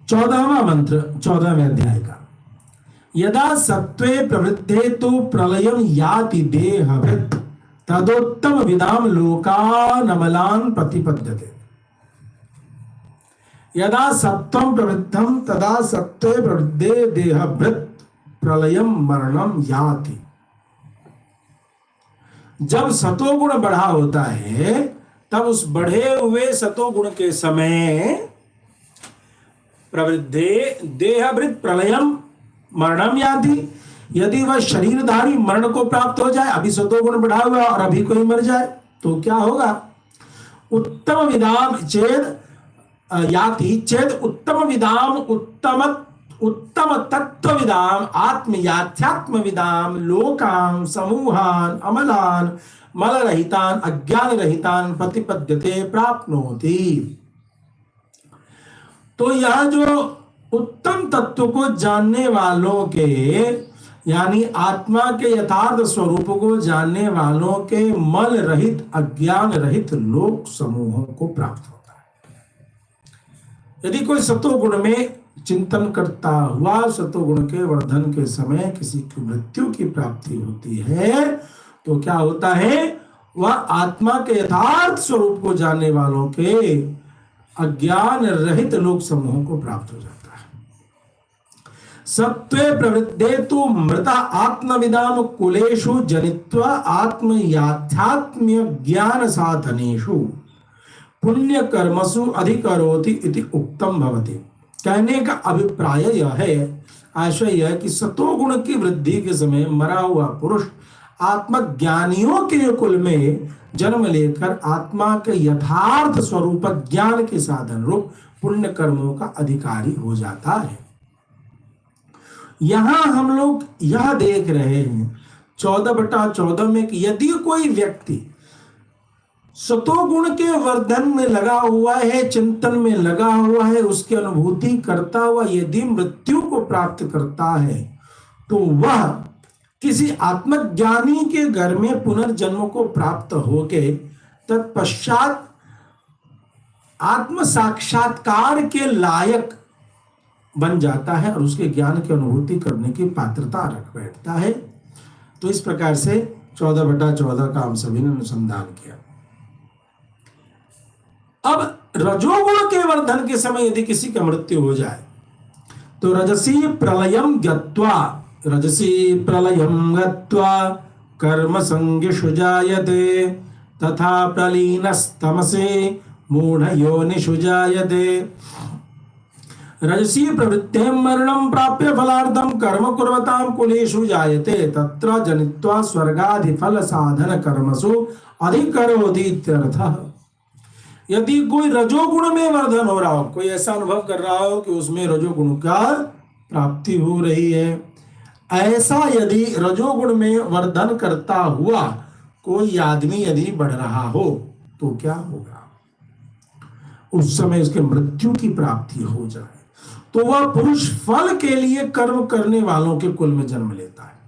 14वां मंत्र 14वें अध्याय का। यदा सत्वे प्रवृद्धे तो प्रलयम याति देहभृत् तदोत्तम विदाम लोकान अमलान प्रतिपद्यते। यदा सत्वं प्रवृद्धम तदा सत्वे प्रवृद्धे देहभृत् प्रलयम मरणम याति। जब सतोगुण बढ़ा होता है तब उस बढ़े हुए सतोगुण के समय प्रवृद्धे देहभृत् प्रलयम मरणम याति। यदि वह शरीरधारी मरण को प्राप्त हो जाए, अभी सतोगुण बढ़ा हुआ और अभी कोई मर जाए तो क्या होगा? उत्तम विदाम चेद याति चेद उत्तम विदाम उत्तम तत्व विदाम आत्म याथ्यात्म विदाम लोकान समूहान अमलान मल रहितान अज्ञान रहितान प्रतिपद्यते प्राप्नोति। तो यह जो उत्तम तत्व को जानने वालों के यानी आत्मा के यथार्थ स्वरूप को जानने वालों के मल रहित अज्ञान रहित लोक समूहों को प्राप्त होता है। यदि कोई सतोगुण में चिंतन करता हुआ सतोगुण के वर्धन के समय किसी की मृत्यु की प्राप्ति होती है तो क्या होता है? वह आत्मा के यथार्थ स्वरूप को जानने वालों के अज्ञान रहित लोक समूहों को प्राप्त हो जाता है। सत्वे प्रवृद्धे तो मृता आत्मविदाम कुलेषु जनित्वा आत्म याथ्यात्म्य ज्ञान साधनेषु पुण्य कर्मसु अधिकरोति इति उक्तम भवति। कहने का अभिप्राय यह है, आशय यह कि सतोगुण की वृद्धि के समय मरा हुआ पुरुष आत्मज्ञानियों के कुल में जन्म लेकर आत्मा के यथार्थ स्वरूप ज्ञान के साधन रूप पुण्य कर्मों का अधिकारी हो जाता है। यहां हम लोग यह देख रहे हैं 14/14 में कि यदि कोई व्यक्ति सतोगुण के वर्धन में लगा हुआ है, चिंतन में लगा हुआ है, उसकी अनुभूति करता हुआ यदि मृत्यु को प्राप्त करता है तो वह किसी आत्मज्ञानी के घर में पुनर्जन्म को प्राप्त होके तत्पश्चात आत्म साक्षात्कार के लायक बन जाता है और उसके ज्ञान की अनुभूति करने की पात्रता रख बैठता है। तो इस प्रकार से 14/14 का हम सभी ने अनुसंधान किया। अब रजोगुण के वर्धन के समय यदि किसी का मृत्यु हो जाए तो रजसी प्रलयम गत्वा कर्म संगिषु जायते तथा प्रलीनस्तमसे मूढ़ योनिषु जायते। रजसी प्रवृत्ते मरणं प्राप्य फलार्थं कर्म कुर्वतां कुलेषु जायते तत्र जनित्वा स्वर्गादि फल साधन कर्मसु अधिकरोति इत्यर्थः। यदि कोई रजोगुण में वर्धन हो रहा हो, कोई ऐसा अनुभव कर रहा हो कि उसमें रजोगुण का प्राप्ति हो रही है, ऐसा यदि रजोगुण में वर्धन करता हुआ कोई आदमी यदि बढ़ रहा हो तो क्या होगा? उस समय उसके मृत्यु की प्राप्ति हो जाए तो वह पुरुष फल के लिए कर्म करने वालों के कुल में जन्म लेता है,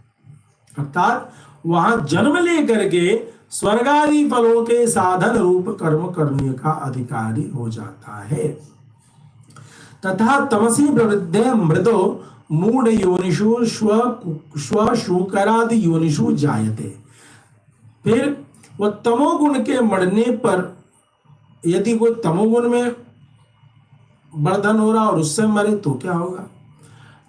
अर्थात वहां जन्म लेकर के स्वर्गादि फलों के साधन रूप कर्म करने का अधिकारी हो जाता है। तथा तमसी प्रवृद्धे मृदो मूढ़ योनिषु स्वशूकरादि योनिषु जायते। फिर वह तमोगुण के मरने पर यदि कोई तमोगुण में वर्धन हो रहा और उससे मरे तो क्या होगा?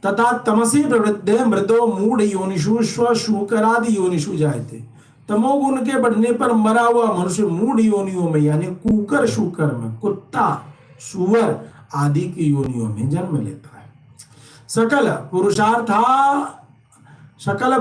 तथा तमसी प्रवृद्धे मृदो मूढ़ योनिषु स्वशूकरादि योनिषु जायते। तमोगुण के बढ़ने पर मरा हुआ मनुष्य मूढ़ योनियों में यानी कुकर शूकर में, कुत्ता सुअर आदि की योनियों में जन्म लेता है। सकल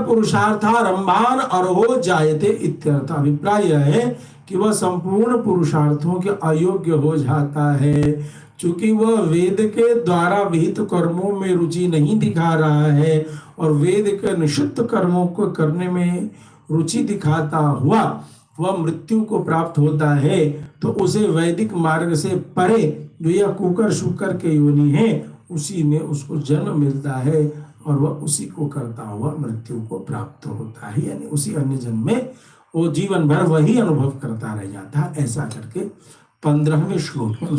पुरुषार्थारंभान अर्हो जायते इत्यर्थ। अभिप्राय यह है कि वह संपूर्ण पुरुषार्थों के अयोग्य हो जाता है, चूंकि वह वेद के द्वारा विहित कर्मों में रुचि नहीं दिखा रहा है और वेद के निषिद्ध कर्मों को करने में रुचि दिखाता हुआ वह मृत्यु को प्राप्त होता है तो उसे वैदिक मार्ग से परे जो यह कुकर शुकर के योनि है उसी में उसको जन्म मिलता है और वह उसी को करता हुआ मृत्यु को प्राप्त होता है, यानी उसी अन्य जन्म में वो जीवन भर वही अनुभव करता रह जाता है। ऐसा करके 15वें श्लोक में